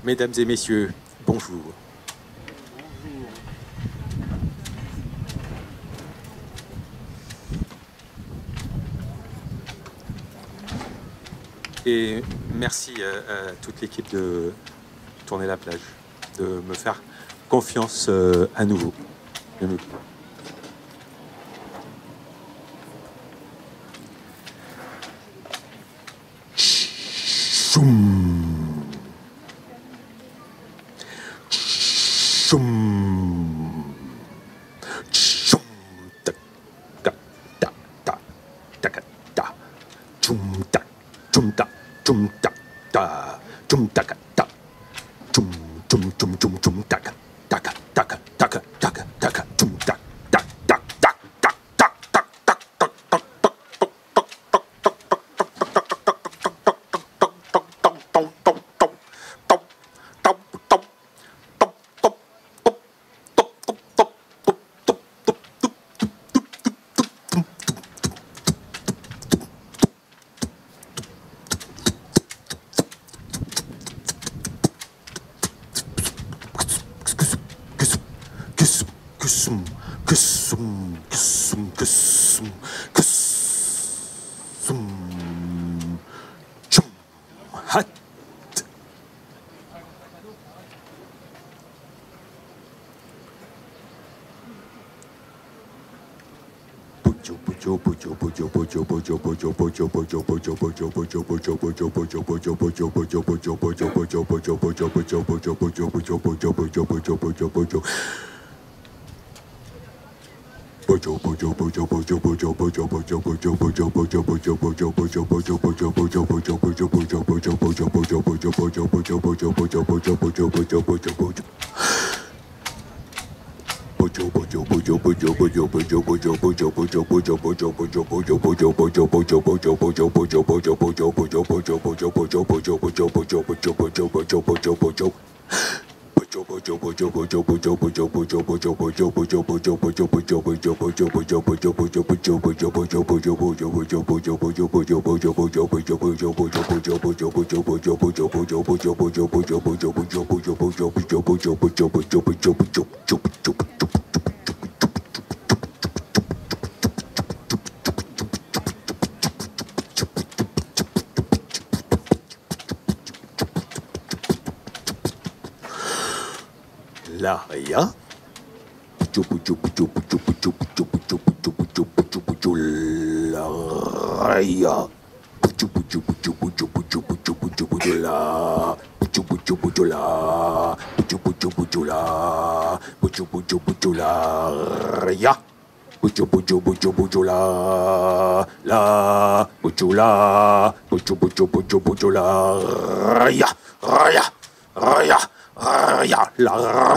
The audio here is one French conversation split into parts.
Mesdames et messieurs, bonjour. Et merci à toute l'équipe de Tourner la plage, de me faire confiance à nouveau. L'aria. L'aria.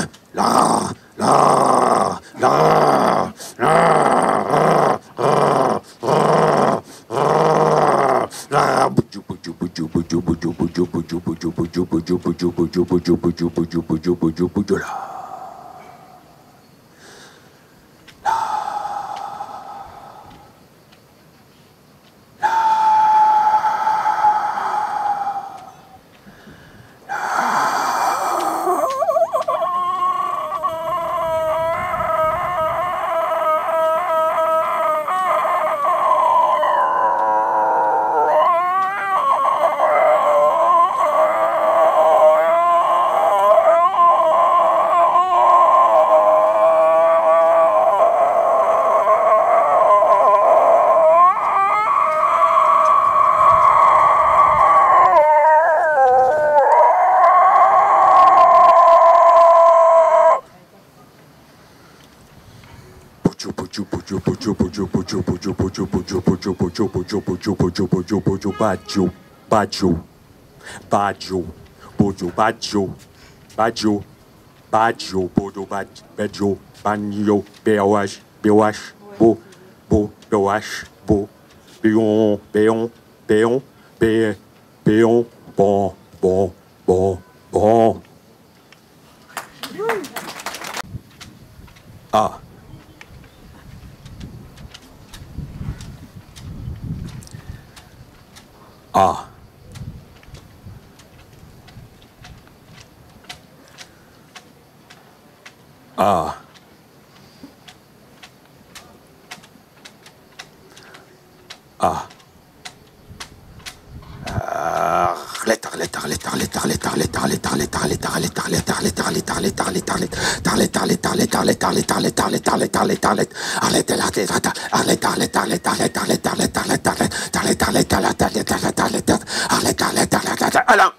Ah. Ah. Ah. Ah. Alain.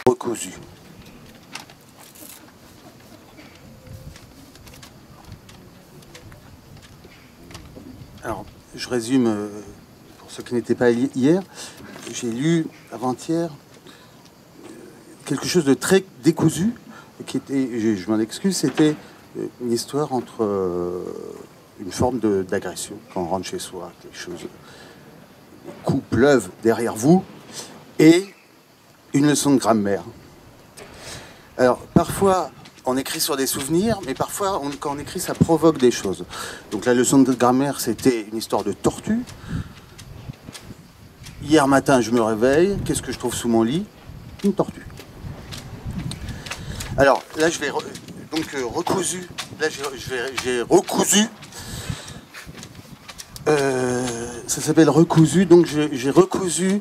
Recousu. Alors, je résume pour ceux qui n'étaient pas hier. J'ai lu avant-hier quelque chose de très décousu, qui était, je m'en excuse, c'était une histoire entre une forme d'agression quand on rentre chez soi, quelque chose, les coups pleuvent derrière vous, et une leçon de grammaire. Alors, parfois, on écrit sur des souvenirs, mais parfois, quand on écrit, ça provoque des choses. Donc, la leçon de grammaire, c'était une histoire de tortue. Hier matin, je me réveille. Qu'est-ce que je trouve sous mon lit? Une tortue. Alors, là, je vais... recousu. Là, j'ai recousu. Ça s'appelle recousu. Donc, j'ai recousu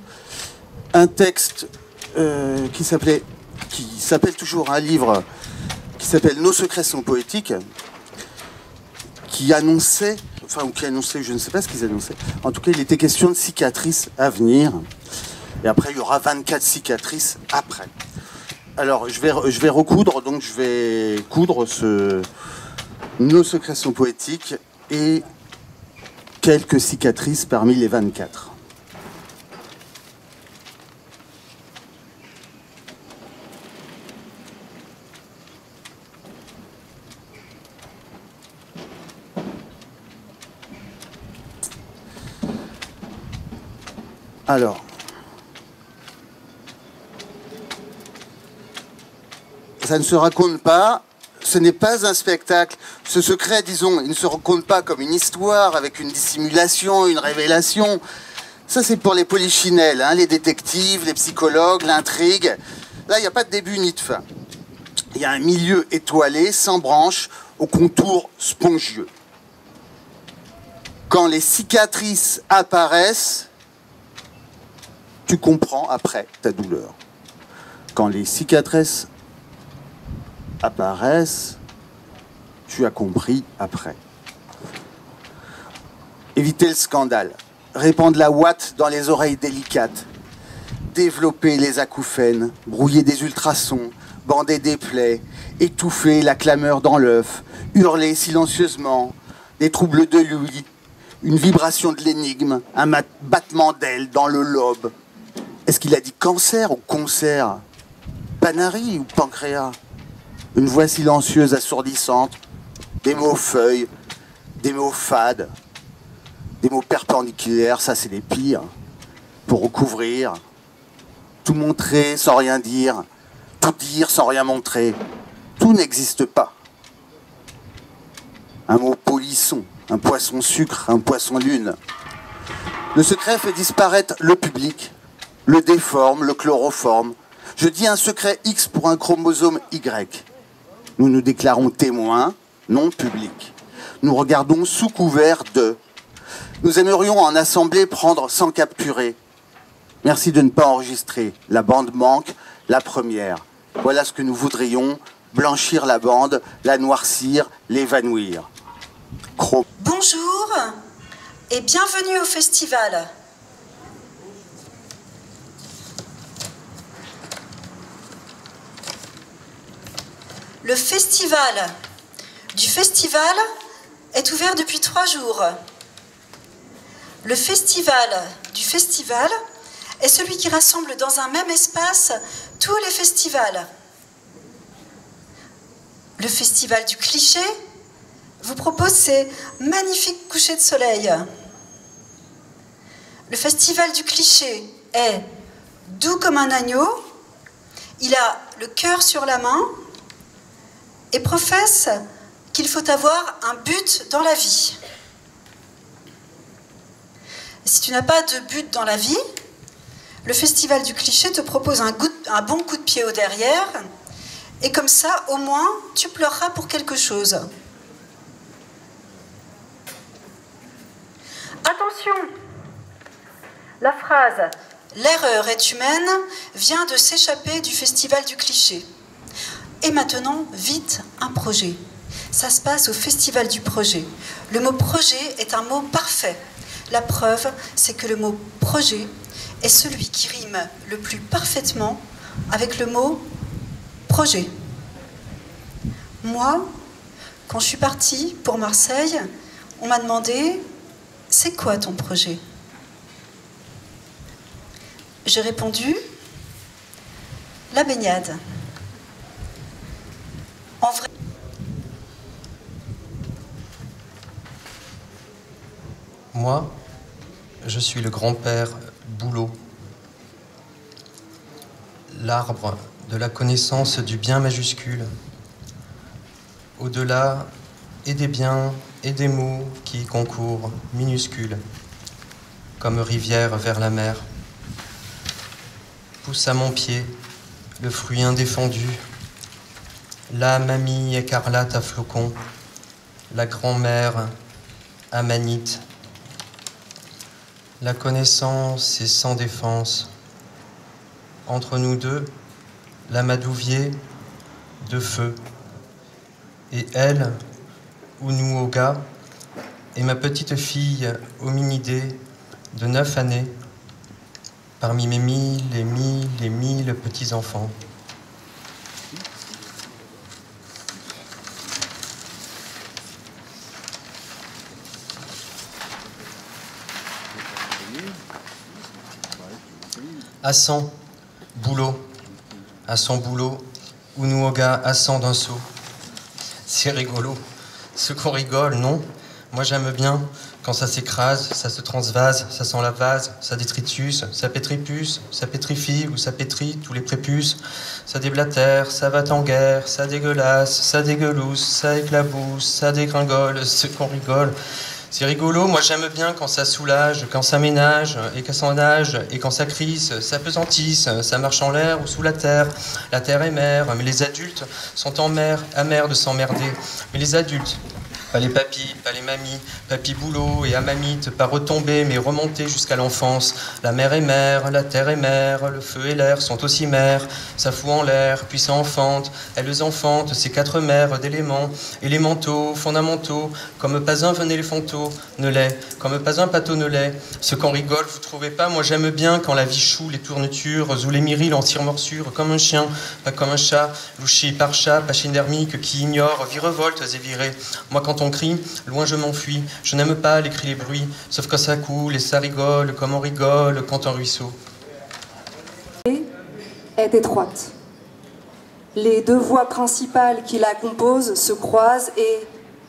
un texte qui s'appelle toujours un livre qui s'appelle Nos secrets sont poétiques, qui annonçait, je ne sais pas ce qu'ils annonçaient. En tout cas, il était question de cicatrices à venir. Et après, il y aura 24 cicatrices après. Alors, je vais recoudre, donc je vais coudre Nos secrets sont poétiques et quelques cicatrices parmi les 24. Alors, ça ne se raconte pas, ce n'est pas un spectacle. Ce secret, disons, il ne se raconte pas comme une histoire avec une dissimulation, une révélation. Ça, c'est pour les polichinelles, hein, les détectives, les psychologues, l'intrigue. Là, il n'y a pas de début ni de fin. Il y a un milieu étoilé, sans branches, au contour spongieux. Quand les cicatrices apparaissent, tu comprends après ta douleur. Quand les cicatrices apparaissent, tu as compris après. Éviter le scandale, répandre la ouate dans les oreilles délicates, développer les acouphènes, brouiller des ultrasons, bander des plaies, étouffer la clameur dans l'œuf, hurler silencieusement, des troubles de l'ouïe, une vibration de l'énigme, un battement d'ailes dans le lobe. Est-ce qu'il a dit cancer ou concert? Panari ou pancréas? Une voix silencieuse, assourdissante, des mots feuilles, des mots fades, des mots perpendiculaires, ça c'est les pires, pour recouvrir, tout montrer sans rien dire, tout dire sans rien montrer, tout n'existe pas. Un mot polisson, un poisson sucre, un poisson lune. Le secret fait disparaître le public, le déforme, le chloroforme. Je dis un secret X pour un chromosome Y. Nous nous déclarons témoins, non publics. Nous regardons sous couvert de. Nous aimerions en assemblée prendre sans capturer. Merci de ne pas enregistrer. La bande manque, la première. Voilà ce que nous voudrions, blanchir la bande, la noircir, l'évanouir. Bonjour et bienvenue au festival. Le festival du festival est ouvert depuis 3 jours. Le festival du festival est celui qui rassemble dans un même espace tous les festivals. Le festival du cliché vous propose ces magnifiques couchers de soleil. Le festival du cliché est doux comme un agneau, il a le cœur sur la main et professe qu'il faut avoir un but dans la vie. Si tu n'as pas de but dans la vie, le festival du cliché te propose un bon coup de pied au derrière et comme ça, au moins, tu pleureras pour quelque chose. Attention! La phrase « L'erreur est humaine » vient de s'échapper du festival du cliché. Et maintenant, vite, un projet. Ça se passe au festival du projet. Le mot projet est un mot parfait. La preuve, c'est que le mot projet est celui qui rime le plus parfaitement avec le mot projet. Moi, quand je suis partie pour Marseille, on m'a demandé « C'est quoi ton projet ?» J'ai répondu « La baignade ». En vrai... Moi, je suis le grand-père Boulot, l'arbre de la connaissance du bien majuscule, au-delà et des biens et des mots qui y concourent, minuscules, comme rivière vers la mer. Pousse à mon pied le fruit indéfendu, la mamie écarlate à flocons, la grand-mère amanite. La connaissance est sans défense. Entre nous deux, l'amadouvier de feu. Et elle, ou nous au gars, et ma petite fille hominidée de 9 années, parmi mes 1000 et 1000 et 1000 petits-enfants. À son boulot, Unuoga à 100 d'un seau. C'est rigolo. Ce qu'on rigole, non? Moi j'aime bien quand ça s'écrase, ça se transvase, ça sent la vase, ça détritus, ça pétripuce, ça pétrifie ou ça pétrit tous les prépuces. Ça déblatère, ça va en guerre, ça dégueulasse, ça dégueulousse, ça éclabousse, ça dégringole, ce qu'on rigole. C'est rigolo, moi j'aime bien quand ça soulage, quand ça ménage, et quand ça nage, et quand ça crisse, ça pesantisse, ça marche en l'air ou sous la terre. La terre est mère, mais les adultes sont en mer, amers de s'emmerder. Mais les adultes, pas les papis, pas les mamies, papy boulot et amamite, pas retomber, mais remonter jusqu'à l'enfance. La mer est mère, la terre est mère, le feu et l'air sont aussi mères. Ça fout en l'air, puis ça enfante. Elles enfantent ces 4 mères d'éléments, élémentaux, fondamentaux, comme pas un venait les fonteaux, ne l'est, comme pas un pâteau ne l'est. Ce qu'on rigole, vous trouvez pas? Moi j'aime bien quand la vie choue les tournitures, ou les myrils en tire-morsure, comme un chien, pas comme un chat, louché par chat, pachydermique, qui ignore, virevoltes et virées. Moi quand on crie, loin je m'enfuis, je n'aime pas les cris, les bruits, sauf quand ça coule et ça rigole, comme on rigole quand un ruisseau. Est étroite. Les 2 voies principales qui la composent se croisent et,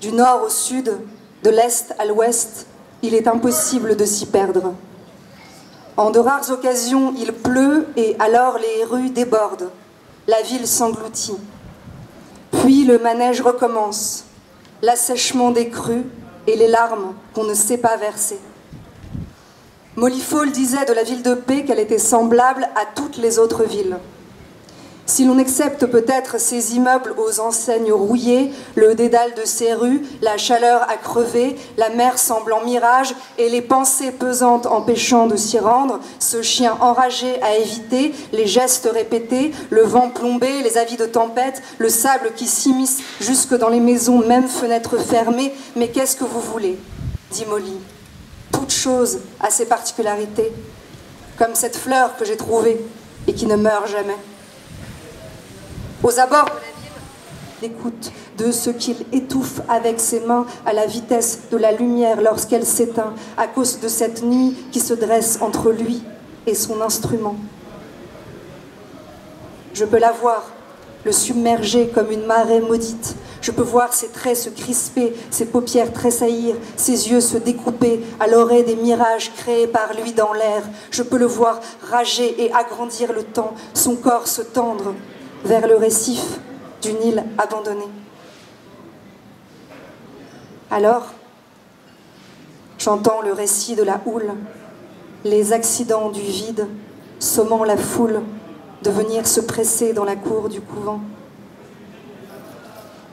du nord au sud, de l'est à l'ouest, il est impossible de s'y perdre. En de rares occasions, il pleut et alors les rues débordent. La ville s'engloutit. Puis le manège recommence. L'assèchement des crues et les larmes qu'on ne sait pas verser. Molly Fall disait de la ville de paix qu'elle était semblable à toutes les autres villes. Si l'on accepte peut-être ces immeubles aux enseignes rouillées, le dédale de ces rues, la chaleur à crever, la mer semblant mirage et les pensées pesantes empêchant de s'y rendre, ce chien enragé à éviter, les gestes répétés, le vent plombé, les avis de tempête, le sable qui s'immisce jusque dans les maisons, même fenêtres fermées. Mais qu'est-ce que vous voulez? Dit Molly. Toute chose a ses particularités, comme cette fleur que j'ai trouvée et qui ne meurt jamais. Aux abords de la ville, l'écoute de ce qu'il étouffe avec ses mains à la vitesse de la lumière lorsqu'elle s'éteint à cause de cette nuit qui se dresse entre lui et son instrument. Je peux la voir, le submerger comme une marée maudite. Je peux voir ses traits se crisper, ses paupières tressaillir, ses yeux se découper à l'orée des mirages créés par lui dans l'air. Je peux le voir rager et agrandir le temps, son corps se tendre vers le récif d'une île abandonnée. Alors, j'entends le récit de la houle, les accidents du vide, sommant la foule de venir se presser dans la cour du couvent.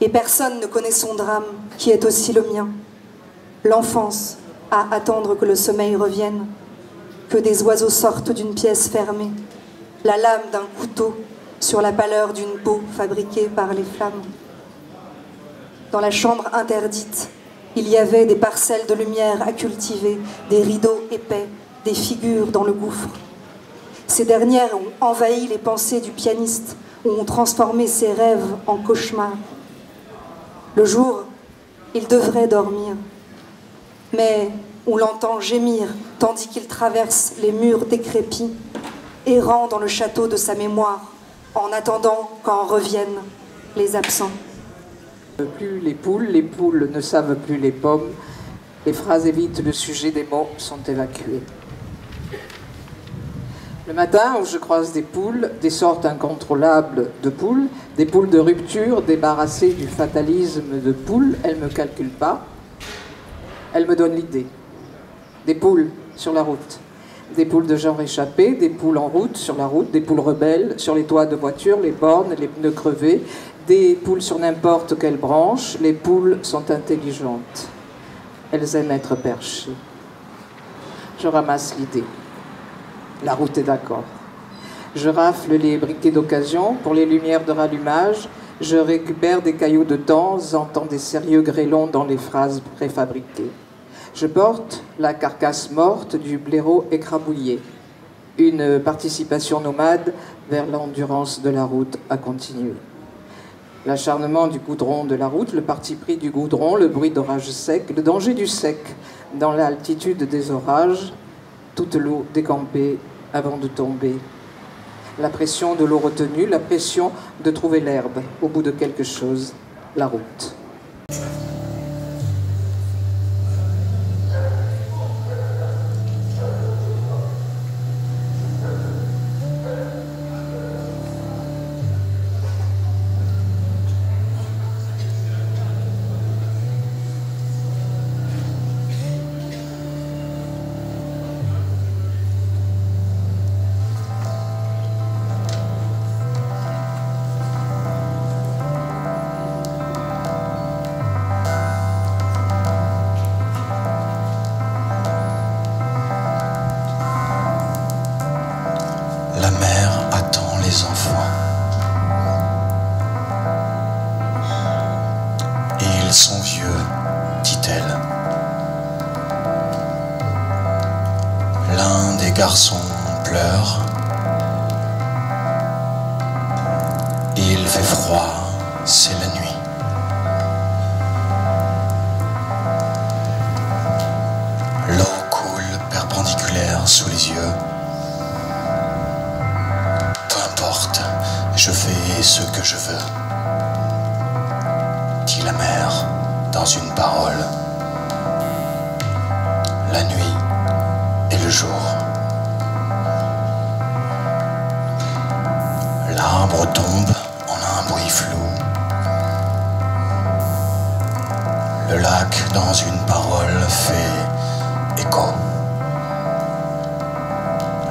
Et personne ne connaît son drame, qui est aussi le mien. L'enfance à attendre que le sommeil revienne, que des oiseaux sortent d'une pièce fermée, la lame d'un couteau sur la pâleur d'une peau fabriquée par les flammes. Dans la chambre interdite, il y avait des parcelles de lumière à cultiver, des rideaux épais, des figures dans le gouffre. Ces dernières ont envahi les pensées du pianiste, ont transformé ses rêves en cauchemars. Le jour, il devrait dormir, mais on l'entend gémir tandis qu'il traverse les murs décrépits, errant dans le château de sa mémoire, en attendant qu'en reviennent les absents. Plus les poules ne savent plus les pommes, les phrases évitent le sujet des mots sont évacuées. Le matin où je croise des poules, des sortes incontrôlables de poules, des poules de rupture, débarrassées du fatalisme de poules, elles ne me calculent pas, elles me donnent l'idée. Des poules sur la route, des poules de genre échappés, des poules en route, sur la route, des poules rebelles, sur les toits de voitures, les bornes, les pneus crevés, des poules sur n'importe quelle branche. Les poules sont intelligentes. Elles aiment être perchées. Je ramasse l'idée. La route est d'accord. Je rafle les briquets d'occasion pour les lumières de rallumage. Je récupère des cailloux de temps en temps des sérieux grêlons dans les phrases préfabriquées. Je porte la carcasse morte du blaireau écrabouillé. Une participation nomade vers l'endurance de la route à continuer. L'acharnement du goudron de la route, le parti pris du goudron, le bruit d'orage sec, le danger du sec dans l'altitude des orages, toute l'eau décampée avant de tomber. La pression de l'eau retenue, la pression de trouver l'herbe au bout de quelque chose, la route. La mère attend les enfants. Ils sont vieux, dit-elle. L'un des garçons pleure. Il fait froid, c'est la nuit. L'eau coule perpendiculaire sous les yeux. Je fais ce que je veux, dit la mère dans une parole. La nuit et le jour. L'arbre tombe en un bruit flou. Le lac dans une parole fait écho.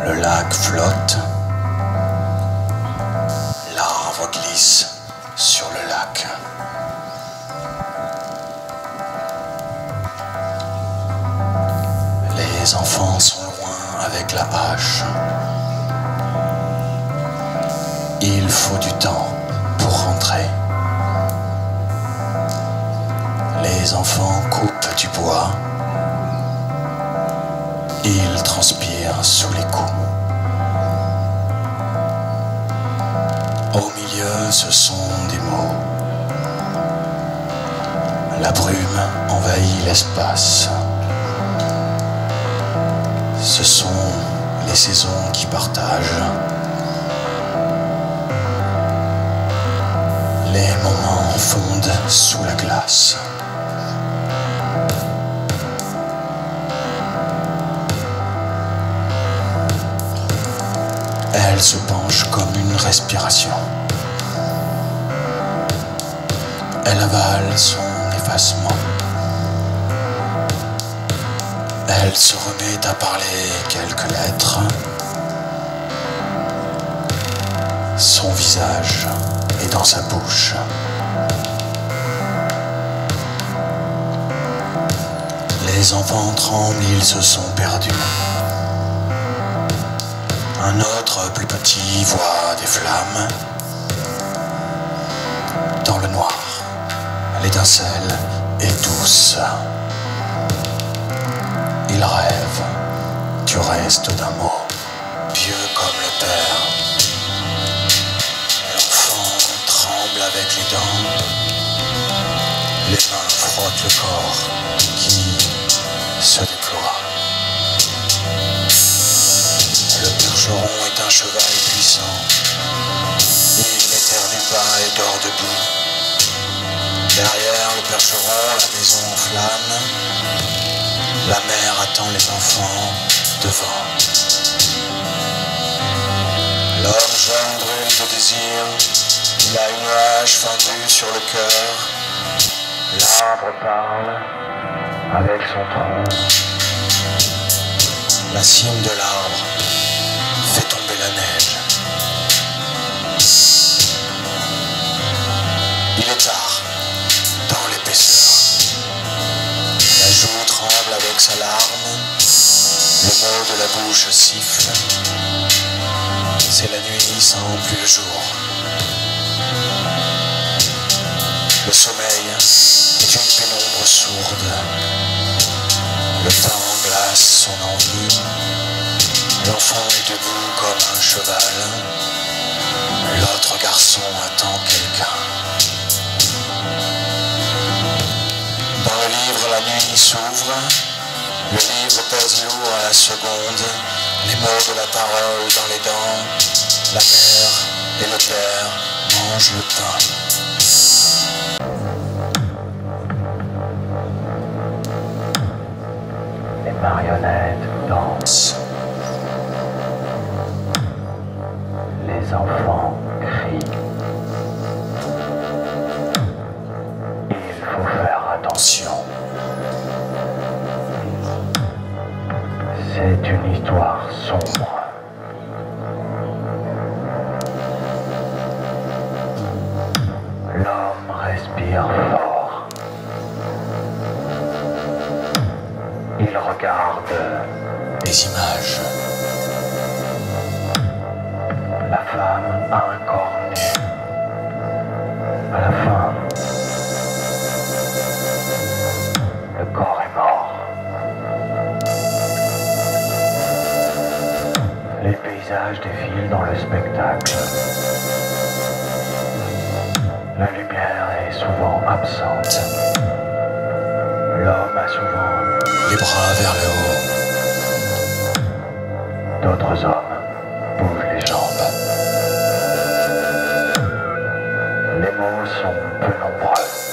Le lac flotte. Glisse sur le lac. Les enfants sont loin avec la hache. Il faut du temps pour rentrer. Les enfants coupent du bois. Ils transpirent sous les coups. Au milieu, ce sont des mots. La brume envahit l'espace. Ce sont les saisons qui partagent. Les moments fondent sous la glace. Elle se penche comme une respiration. Elle avale son effacement. Elle se remet à parler quelques lettres. Son visage est dans sa bouche. Les enfants tremblent, ils se sont perdus. Un autre, plus petit, voit des flammes. Dans le noir, l'étincelle est douce. Il rêve du reste d'un mot, vieux comme le père. L'enfant tremble avec les dents. Les mains frottent le corps qui se déploie. Le percheron est un cheval puissant. Il n'éternue pas et dort debout. Derrière le percheron, la maison en flammes. La mère attend les enfants devant. L'orge brûle de désir, il a une nuage fendue sur le cœur. L'arbre parle avec son tronc. La cime de l'arbre fait tomber la neige. Il est tard dans l'épaisseur. La joue tremble avec sa larme. Le mot de la bouche siffle. C'est la nuit sans plus le jour. Le sommeil est une pénombre sourde. Le temps glace son envie. L'enfant est debout comme un cheval. L'autre garçon attend quelqu'un. Dans le livre, la nuit s'ouvre. Le livre pèse lourd à la seconde. Les mots de la parole dans les dents. La mère et le père mangent le pain. Les marionnettes dansent. Les enfants crient. Il faut faire attention. C'est une histoire sombre. L'homme respire fort. Il regarde des images. La femme a un corps nu. À la fin, le corps est mort. Les paysages défilent dans le spectacle. La lumière est souvent absente. L'homme a souvent les bras vers le haut. D'autres hommes bougent les jambes. Les mots sont peu nombreux.